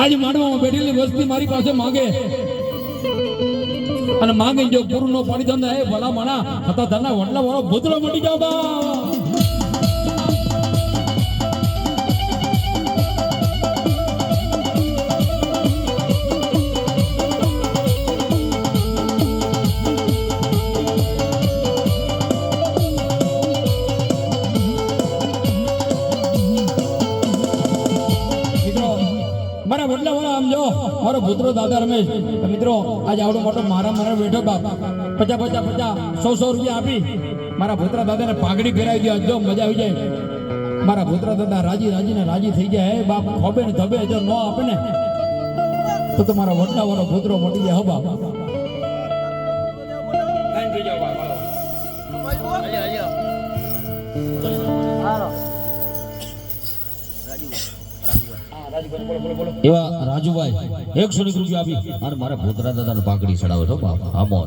આજ માંડવામાં બેઠેલી વસ્તી મારી પાસે માંગે અને માંગે જો પૂરું નો પાડી દે એ ભલા માણા હતા ધરના વડલા વાળો ભૂતળો મટી જાવ બા મારો પુત્રો દાદા રમેશ મિત્રો આજ આવડો મોટો મારા મને બેઠો બાપ 50 100 રૂપિયા આપી મારા પુત્ર દાદાને પાઘડી ફેરાવી દો જો મજા આવી જાય મારા પુત્ર દાદા રાજી થઈ જાય હે બાપ ખોબે ને ધબે જો ન આપે ને તો મારા વડલા વાળો પુત્રો મોટી જાય હો બાપ એવા રાજુભાઈ 100 રૂપિયા આપી અને મારા ભૂતરા દાદાને પાઘડી ચડાવે છો બાપ આમો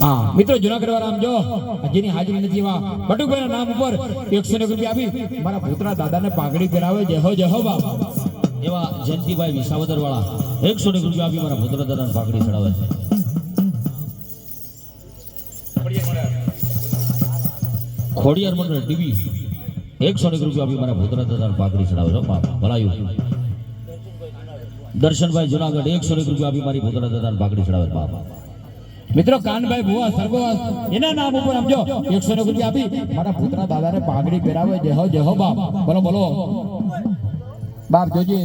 હા મિત્રો જુનાગઢ વાળા આમ જો જેની હાજરી નથી એવા બટુકભાઈ ના નામ ઉપર 100 રૂપિયા આપી મારા ભૂતરા દાદાને પાઘડી પહેરાવે જય હો બાપ એવા જયંતિભાઈ વિસાવદર વાળા 100 રૂપિયા આપી મારા ભૂતરા દાદાને પાઘડી ચડાવે છે ખોડિયાર મંડળ ટીવી 100 રૂપિયા આપી મારા ભૂતરા દાદાને પાઘડી ચડાવે છો બાપ ભલાયું દર્શનભાઈ જુનાગઢ 100 રૂપિયા આપી મારી ભૂતરા દાદાને પાઘડી ચડાવે બાપ મિત્રો કાનભાઈ ભુવા સરગવાસ એના નામ ઉપર સમજો 100 રૂપિયા આપી મારા પુત્રા દાદાને પાઘડી પહેરાવે જય હો બાપ બોલો બાપ જોજે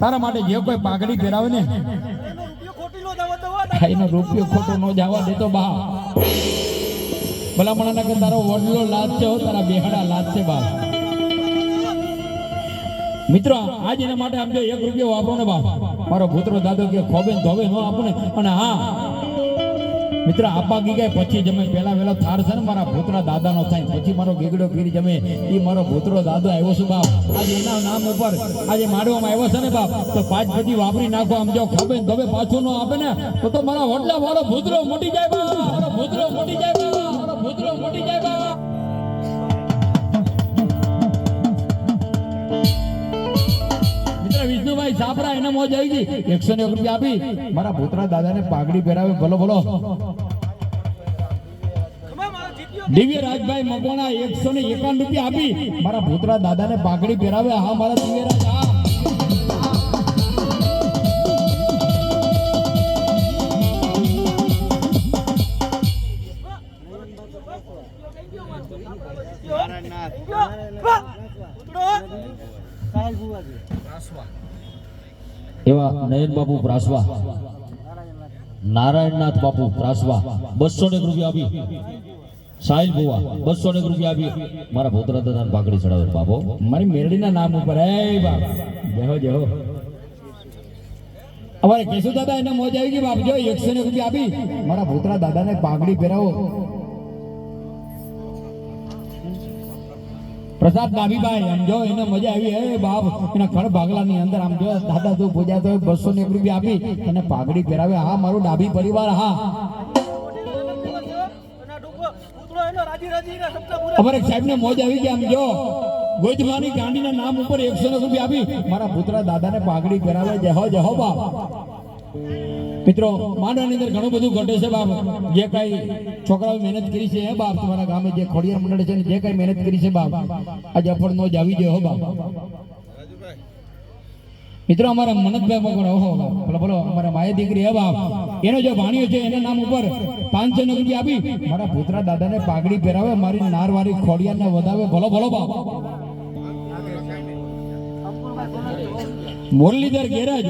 તારા માટે જે કોઈ પાઘડી પહેરાવે ને એનો રૂપિયો ખોટો ન જવા દેતો બા ભલા મણા કે તારો વડલો લાજ છે તારા બેહડા લાજ છે બાપ મિત્રો આજ એના માટે સમજો 1 રૂપિયો વાપરો ને બાપ મારો પુત્ર દાદો કે ખોબે ધોવે ન આપણે અને હા મિત્ર આપા ગઈ ગયા પછી જમે પેલા વેલા થાર છે ને મારા ભૂતરા દાદા નો થાય પછી મારો ગીગડો પીરી જમે એ મારો ભૂતરો દાદો આવ્યો છે બાપ આજે એના નામ ઉપર આજે મારવામાં આવ્યો છે ને બાપ તો 5 પછી વાપરી નાખો આમ જો ખબે ધબે પાછું નો આપે ને તો મારા વડલા વાળો ભૂતરો મોટી જાય બાપ મારો ભૂતરો મોટી જાય બાપ મારો ભૂતરો મોટી જાય બાપ મિત્ર વિષ્ણુભાઈ સાપરા એને મોજ આવી ગઈ 101 રૂપિયા આપી મારા ભૂતરા દાદાને પાઘડી પહેરાવે બોલો દિવ્ય રાજભાઈ મકવાણા 151 રૂપિયા આપી મારા ભૂતરા દાદાને પાઘડી પહેરાવે હા મારા દિવ્યરાજ હા એવા નયન બાપુ પ્રાસવા નારાયણનાથ બાપુ પ્રાસવા 201 રૂપિયા આપી સાહિલ ભુવા 201 રૂપિયા આપી મારા ભૂતરા દાદાને પાઘડી ચડાવે બાપો મારી મેરડીના નામ ઉપર હે બાપ જય હો અમારે કેશુ દાદા એને મોજ આવી ગઈ બાપ જો 101 રૂપિયા આપી મારા ભૂતરા દાદાને પાઘડી પહેરાવો પ્રસાદ ડાબીભાઈ આમ જો એને મજા આવી હે બાપ એના ખડ ભાગલાની અંદર આમ જો દાદા તું પૂજા તો 201 રૂપિયા આપી એને પાઘડી પહેરાવે હા મારું ડાબી પરિવાર હા અમારે સાહેબ ને મોજ આવી ગયા આમ જો ગોઈતમાની ગાંડીના નામ ઉપર 101 રૂપિયા આપી મારા પુત્રા દાદાને પાઘડી પહેરાવે જય હો બાપ મિત્રો માંડવાની અંદર ઘણું બધું ઘટે છે બાપ જે કઈ છોકરાઓ મહેનત કરી છે હે બાપ તમારા ગામે જે ખોડિયાર મંડળ છે ને જે કઈ મહેનત કરી છે બાપ આજે અફળ નો જ આવી ગયો હો બાપ મિત્રો અમારા મનતભાઈ મગણ ઓહો બોલો અમારા માય દીકરી હે બાપ એનો જો ભાણિયો છે એના નામ ઉપર 500 રૂપિયા આપી મારા પુત્રા દાદાને પાઘડી પહેરાવે મારી નારવારી ખોડિયારને વધાવે બોલો બાપ મુરલીધર ગેરાજ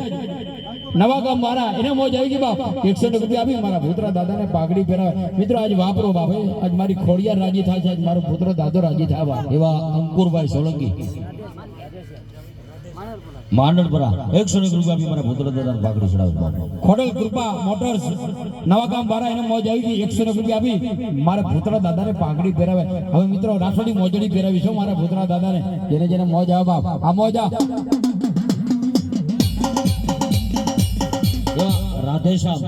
નવા ગામ મારા એને મોજ આવી ગઈ બાપ 100 રૂપિયા આપી મારા પુત્રા દાદાને પાઘડી પહેરાવે મિત્રો આજ વાપરો બાપ આજ મારી ખોડિયાર રાજી થાય છે આજ મારો પુત્ર દાદો રાજી થાય બાપ એવા અંકુરભાઈ સોલંકી માંડળપરા 101 રૂપિયા આપી મારા ભૂતરા દાદાને પાઘડી ચડાવે ખોડલ કૃપા મોટર્સ નવા ગામ બારા એને મોજ આવી ગઈ 101 રૂપિયા આપી મારા ભૂતરા દાદાને પાઘડી પહેરાવે હવે મિત્રો રાખોડી મોજડી પહેરાવી છો મારા ભૂતરા દાદાને જેને મોજ આવે બાપ આ મોજ રાધેશ્યામ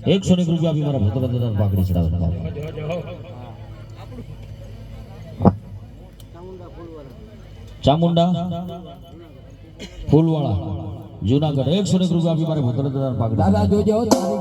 101 રૂપિયા આપી મારા ભૂતરા દાદાને પાઘડી ચડાવે ચામુંડા ફૂલવાળા જુનાગઢ 101 રૂપિયા આપી મારા ભૂતરા દાદાને પાઘડી દાદા જોજો તારી